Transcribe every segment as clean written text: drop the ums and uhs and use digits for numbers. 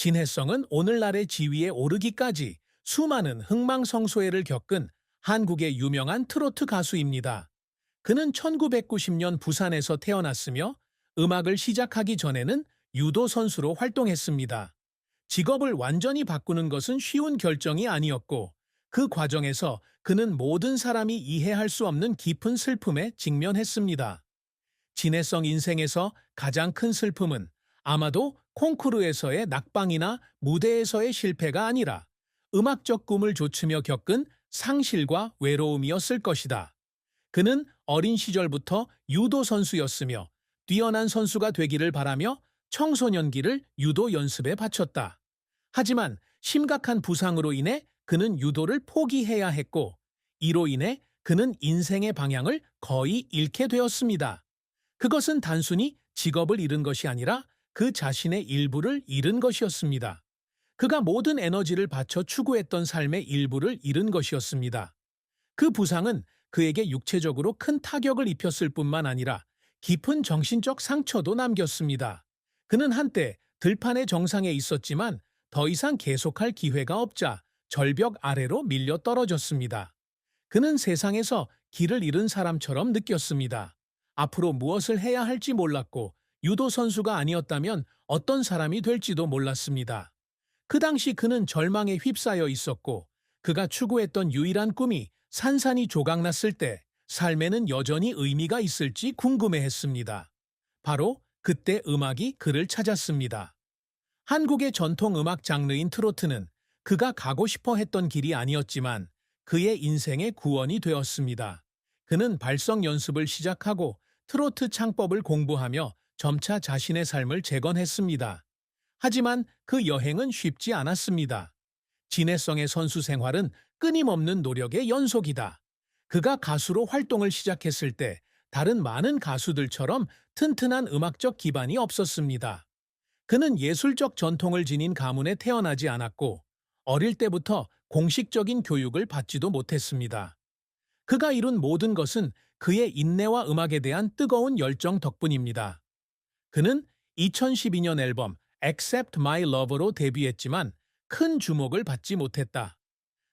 진해성은 오늘날의 지위에 오르기까지 수많은 흥망성쇠를 겪은 한국의 유명한 트로트 가수입니다. 그는 1990년 부산에서 태어났으며 음악을 시작하기 전에는 유도 선수로 활동했습니다. 직업을 완전히 바꾸는 것은 쉬운 결정이 아니었고, 그 과정에서 그는 모든 사람이 이해할 수 없는 깊은 슬픔에 직면했습니다. 진해성 인생에서 가장 큰 슬픔은 아마도 콩쿠르에서의 낙방이나 무대에서의 실패가 아니라 음악적 꿈을 좇으며 겪은 상실과 외로움이었을 것이다. 그는 어린 시절부터 유도 선수였으며 뛰어난 선수가 되기를 바라며 청소년기를 유도 연습에 바쳤다. 하지만 심각한 부상으로 인해 그는 유도를 포기해야 했고, 이로 인해 그는 인생의 방향을 거의 잃게 되었습니다. 그것은 단순히 직업을 잃은 것이 아니라 그 자신의 일부를 잃은 것이었습니다. 그가 모든 에너지를 바쳐 추구했던 삶의 일부를 잃은 것이었습니다. 그 부상은 그에게 육체적으로 큰 타격을 입혔을 뿐만 아니라 깊은 정신적 상처도 남겼습니다. 그는 한때 들판의 정상에 있었지만 더 이상 계속할 기회가 없자 절벽 아래로 밀려 떨어졌습니다. 그는 세상에서 길을 잃은 사람처럼 느꼈습니다. 앞으로 무엇을 해야 할지 몰랐고, 유도 선수가 아니었다면 어떤 사람이 될지도 몰랐습니다. 그 당시 그는 절망에 휩싸여 있었고, 그가 추구했던 유일한 꿈이 산산이 조각났을 때 삶에는 여전히 의미가 있을지 궁금해했습니다. 바로 그때 음악이 그를 찾았습니다. 한국의 전통 음악 장르인 트로트는 그가 가고 싶어 했던 길이 아니었지만 그의 인생의 구원이 되었습니다. 그는 발성 연습을 시작하고 트로트 창법을 공부하며 점차 자신의 삶을 재건했습니다. 하지만 그 여행은 쉽지 않았습니다. 진해성의 선수 생활은 끊임없는 노력의 연속이다. 그가 가수로 활동을 시작했을 때 다른 많은 가수들처럼 튼튼한 음악적 기반이 없었습니다. 그는 예술적 전통을 지닌 가문에 태어나지 않았고, 어릴 때부터 공식적인 교육을 받지도 못했습니다. 그가 이룬 모든 것은 그의 인내와 음악에 대한 뜨거운 열정 덕분입니다. 그는 2012년 앨범 Accept My Love로 데뷔했지만 큰 주목을 받지 못했다.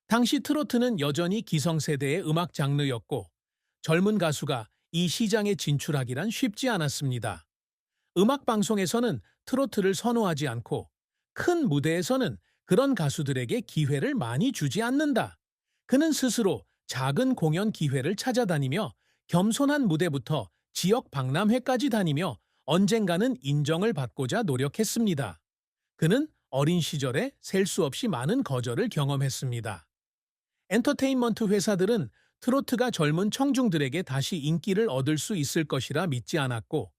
당시 트로트는 여전히 기성세대의 음악 장르였고, 젊은 가수가 이 시장에 진출하기란 쉽지 않았습니다. 음악 방송에서는 트로트를 선호하지 않고, 큰 무대에서는 그런 가수들에게 기회를 많이 주지 않는다. 그는 스스로 작은 공연 기회를 찾아다니며 겸손한 무대부터 지역 박람회까지 다니며 언젠가는 인정을 받고자 노력했습니다. 그는 어린 시절에 셀 수 없이 많은 거절을 경험했습니다. 엔터테인먼트 회사들은 트로트가 젊은 청중들에게 다시 인기를 얻을 수 있을 것이라 믿지 않았고,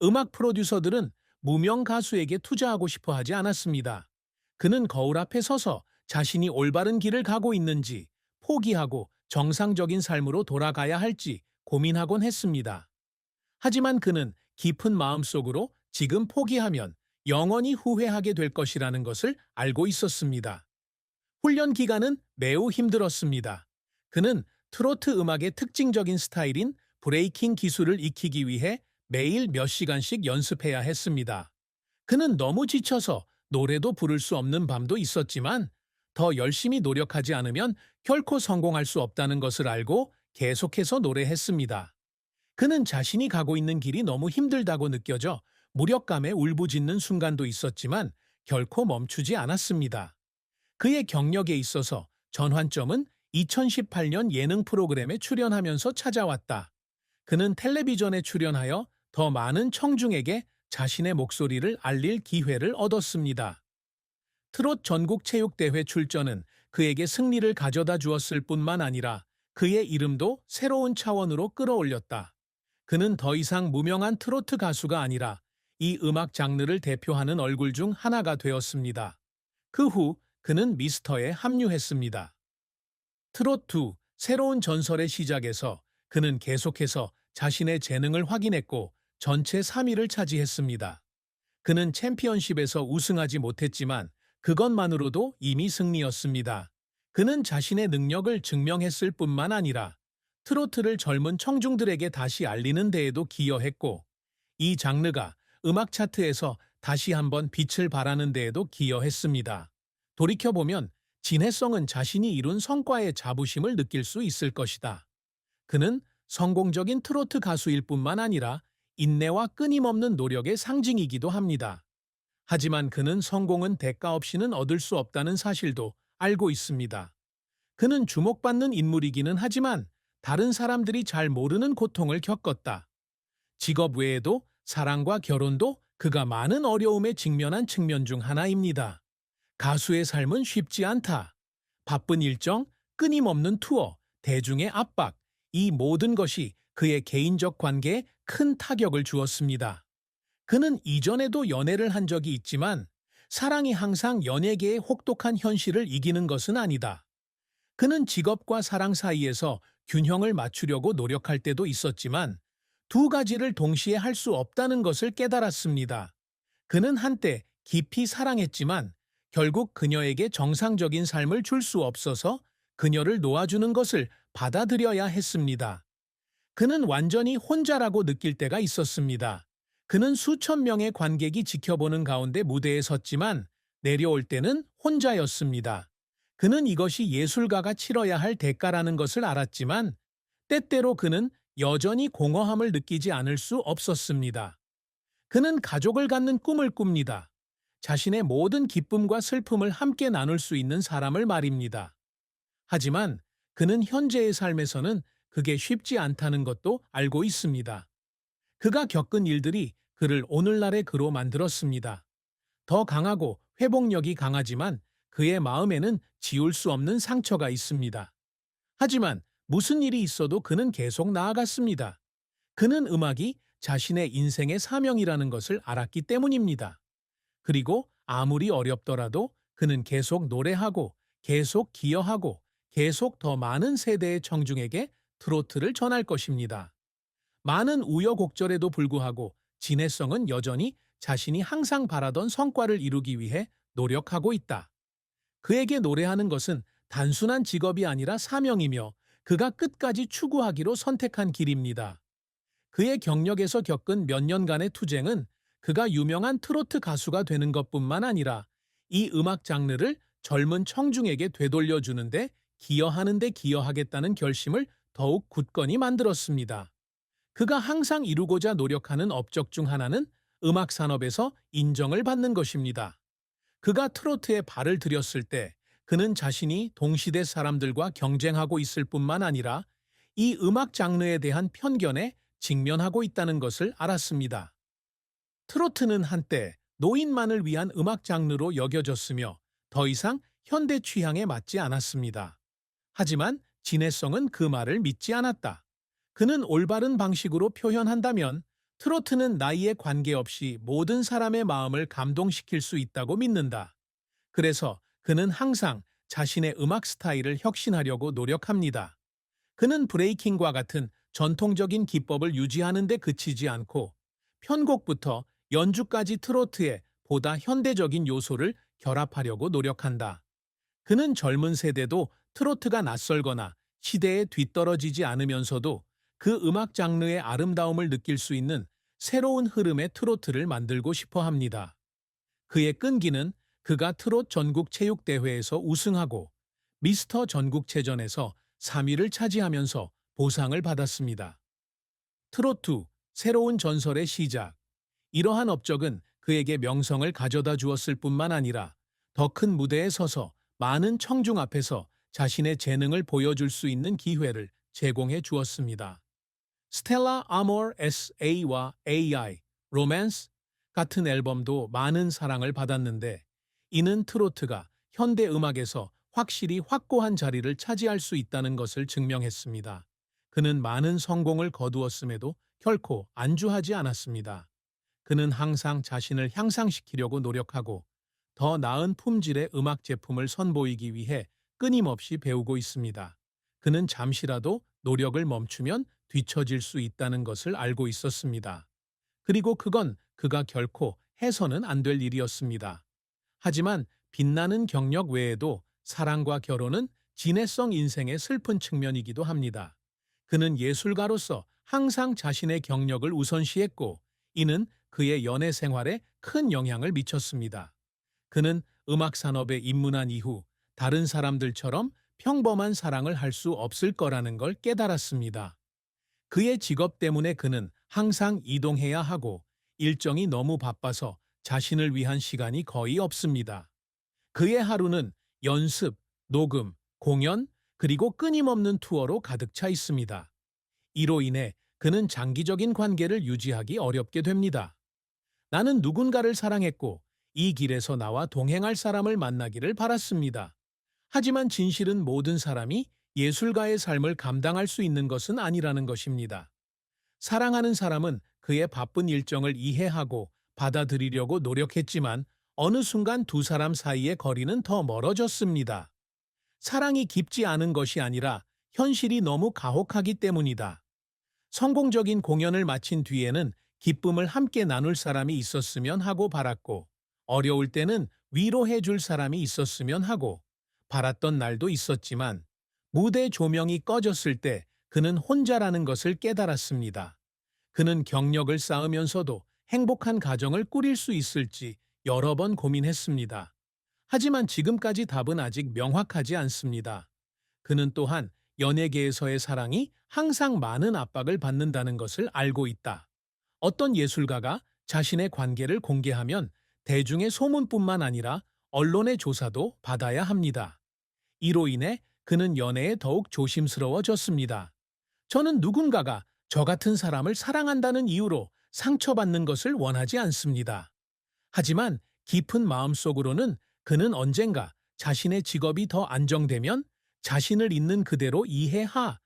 음악 프로듀서들은 무명 가수에게 투자하고 싶어 하지 않았습니다. 그는 거울 앞에 서서 자신이 올바른 길을 가고 있는지, 포기하고 정상적인 삶으로 돌아가야 할지 고민하곤 했습니다. 하지만 그는 깊은 마음속으로 지금 포기하면 영원히 후회하게 될 것이라는 것을 알고 있었습니다. 훈련 기간은 매우 힘들었습니다. 그는 트로트 음악의 특징적인 스타일인 브레이킹 기술을 익히기 위해 매일 몇 시간씩 연습해야 했습니다. 그는 너무 지쳐서 노래도 부를 수 없는 밤도 있었지만 더 열심히 노력하지 않으면 결코 성공할 수 없다는 것을 알고 계속해서 노래했습니다. 그는 자신이 가고 있는 길이 너무 힘들다고 느껴져 무력감에 울부짖는 순간도 있었지만 결코 멈추지 않았습니다. 그의 경력에 있어서 전환점은 2018년 예능 프로그램에 출연하면서 찾아왔다. 그는 텔레비전에 출연하여 더 많은 청중에게 자신의 목소리를 알릴 기회를 얻었습니다. 트롯 전국체육대회 출전은 그에게 승리를 가져다 주었을 뿐만 아니라 그의 이름도 새로운 차원으로 끌어올렸다. 그는 더 이상 무명한 트로트 가수가 아니라 이 음악 장르를 대표하는 얼굴 중 하나가 되었습니다. 그 후 그는 미스터에 합류했습니다. 트롯2 새로운 전설의 시작에서 그는 계속해서 자신의 재능을 확인했고 전체 3위를 차지했습니다. 그는 챔피언십에서 우승하지 못했지만 그것만으로도 이미 승리였습니다. 그는 자신의 능력을 증명했을 뿐만 아니라 트로트를 젊은 청중들에게 다시 알리는 데에도 기여했고, 이 장르가 음악 차트에서 다시 한번 빛을 발하는 데에도 기여했습니다. 돌이켜보면 진해성은 자신이 이룬 성과의 자부심을 느낄 수 있을 것이다. 그는 성공적인 트로트 가수일 뿐만 아니라 인내와 끊임없는 노력의 상징이기도 합니다. 하지만 그는 성공은 대가 없이는 얻을 수 없다는 사실도 알고 있습니다. 그는 주목받는 인물이기는 하지만 다른 사람들이 잘 모르는 고통을 겪었다. 직업 외에도 사랑과 결혼도 그가 많은 어려움에 직면한 측면 중 하나입니다. 가수의 삶은 쉽지 않다. 바쁜 일정, 끊임없는 투어, 대중의 압박, 이 모든 것이 그의 개인적 관계에 큰 타격을 주었습니다. 그는 이전에도 연애를 한 적이 있지만 사랑이 항상 연예계의 혹독한 현실을 이기는 것은 아니다. 그는 직업과 사랑 사이에서 균형을 맞추려고 노력할 때도 있었지만 두 가지를 동시에 할 수 없다는 것을 깨달았습니다. 그는 한때 깊이 사랑했지만 결국 그녀에게 정상적인 삶을 줄 수 없어서 그녀를 놓아주는 것을 받아들여야 했습니다. 그는 완전히 혼자라고 느낄 때가 있었습니다. 그는 수천 명의 관객이 지켜보는 가운데 무대에 섰지만 내려올 때는 혼자였습니다. 그는 이것이 예술가가 치러야 할 대가라는 것을 알았지만 때때로 그는 여전히 공허함을 느끼지 않을 수 없었습니다. 그는 가족을 갖는 꿈을 꿉니다. 자신의 모든 기쁨과 슬픔을 함께 나눌 수 있는 사람을 말입니다. 하지만 그는 현재의 삶에서는 그게 쉽지 않다는 것도 알고 있습니다. 그가 겪은 일들이 그를 오늘날의 그로 만들었습니다. 더 강하고 회복력이 강하지만 그의 마음에는 지울 수 없는 상처가 있습니다. 하지만 무슨 일이 있어도 그는 계속 나아갔습니다. 그는 음악이 자신의 인생의 사명이라는 것을 알았기 때문입니다. 그리고 아무리 어렵더라도 그는 계속 노래하고 계속 기여하고 계속 더 많은 세대의 청중에게 트로트를 전할 것입니다. 많은 우여곡절에도 불구하고 진해성은 여전히 자신이 항상 바라던 성과를 이루기 위해 노력하고 있다. 그에게 노래하는 것은 단순한 직업이 아니라 사명이며 그가 끝까지 추구하기로 선택한 길입니다. 그의 경력에서 겪은 몇 년간의 투쟁은 그가 유명한 트로트 가수가 되는 것뿐만 아니라 이 음악 장르를 젊은 청중에게 되돌려주는데 기여하는 데 기여하겠다는 결심을 더욱 굳건히 만들었습니다. 그가 항상 이루고자 노력하는 업적 중 하나는 음악 산업에서 인정을 받는 것입니다. 그가 트로트에 발을 들였을 때 그는 자신이 동시대 사람들과 경쟁하고 있을 뿐만 아니라 이 음악 장르에 대한 편견에 직면하고 있다는 것을 알았습니다. 트로트는 한때 노인만을 위한 음악 장르로 여겨졌으며 더 이상 현대 취향에 맞지 않았습니다. 하지만 진해성은 그 말을 믿지 않았다. 그는 올바른 방식으로 표현한다면 트로트는 나이에 관계없이 모든 사람의 마음을 감동시킬 수 있다고 믿는다. 그래서 그는 항상 자신의 음악 스타일을 혁신하려고 노력합니다. 그는 브레이킹과 같은 전통적인 기법을 유지하는 데 그치지 않고 편곡부터 연주까지 트로트에 보다 현대적인 요소를 결합하려고 노력한다. 그는 젊은 세대도 트로트가 낯설거나 시대에 뒤떨어지지 않으면서도 그 음악 장르의 아름다움을 느낄 수 있는 새로운 흐름의 트로트를 만들고 싶어 합니다. 그의 끈기는 그가 트롯 전국 체육대회에서 우승하고 미스터 전국체전에서 3위를 차지하면서 보상을 받았습니다. 트로트, 새로운 전설의 시작. 이러한 업적은 그에게 명성을 가져다 주었을 뿐만 아니라 더 큰 무대에 서서 많은 청중 앞에서 자신의 재능을 보여줄 수 있는 기회를 제공해 주었습니다. 스텔라 아모르 S.A.와 A.I. 로맨스 같은 앨범도 많은 사랑을 받았는데 이는 트로트가 현대 음악에서 확실히 확고한 자리를 차지할 수 있다는 것을 증명했습니다. 그는 많은 성공을 거두었음에도 결코 안주하지 않았습니다. 그는 항상 자신을 향상시키려고 노력하고 더 나은 품질의 음악 제품을 선보이기 위해 끊임없이 배우고 있습니다. 그는 잠시라도 노력을 멈추면 뒤처질 수 있다는 것을 알고 있었습니다. 그리고 그건 그가 결코 해서는 안 될 일이었습니다. 하지만 빛나는 경력 외에도 사랑과 결혼은 진해성 인생의 슬픈 측면이기도 합니다. 그는 예술가로서 항상 자신의 경력을 우선시했고 이는 그의 연애 생활에 큰 영향을 미쳤습니다. 그는 음악 산업에 입문한 이후 다른 사람들처럼 평범한 사랑을 할 수 없을 거라는 걸 깨달았습니다. 그의 직업 때문에 그는 항상 이동해야 하고 일정이 너무 바빠서 자신을 위한 시간이 거의 없습니다. 그의 하루는 연습, 녹음, 공연, 그리고 끊임없는 투어로 가득 차 있습니다. 이로 인해 그는 장기적인 관계를 유지하기 어렵게 됩니다. 나는 누군가를 사랑했고 이 길에서 나와 동행할 사람을 만나기를 바랐습니다. 하지만 진실은 모든 사람이 예술가의 삶을 감당할 수 있는 것은 아니라는 것입니다. 사랑하는 사람은 그의 바쁜 일정을 이해하고 받아들이려고 노력했지만 어느 순간 두 사람 사이의 거리는 더 멀어졌습니다. 사랑이 깊지 않은 것이 아니라 현실이 너무 가혹하기 때문이다. 성공적인 공연을 마친 뒤에는 기쁨을 함께 나눌 사람이 있었으면 하고 바랐고, 어려울 때는 위로해 줄 사람이 있었으면 하고 바랐던 날도 있었지만, 무대 조명이 꺼졌을 때 그는 혼자라는 것을 깨달았습니다. 그는 경력을 쌓으면서도 행복한 가정을 꾸릴 수 있을지 여러 번 고민했습니다. 하지만 지금까지 답은 아직 명확하지 않습니다. 그는 또한 연예계에서의 사랑이 항상 많은 압박을 받는다는 것을 알고 있다. 어떤 예술가가 자신의 관계를 공개하면 대중의 소문뿐만 아니라 언론의 조사도 받아야 합니다. 이로 인해 그는 연애에 더욱 조심스러워졌습니다. 저는 누군가가 저 같은 사람을 사랑한다는 이유로 상처받는 것을 원하지 않습니다. 하지만 깊은 마음속으로는 그는 언젠가 자신의 직업이 더 안정되면 자신을 있는 그대로 이해하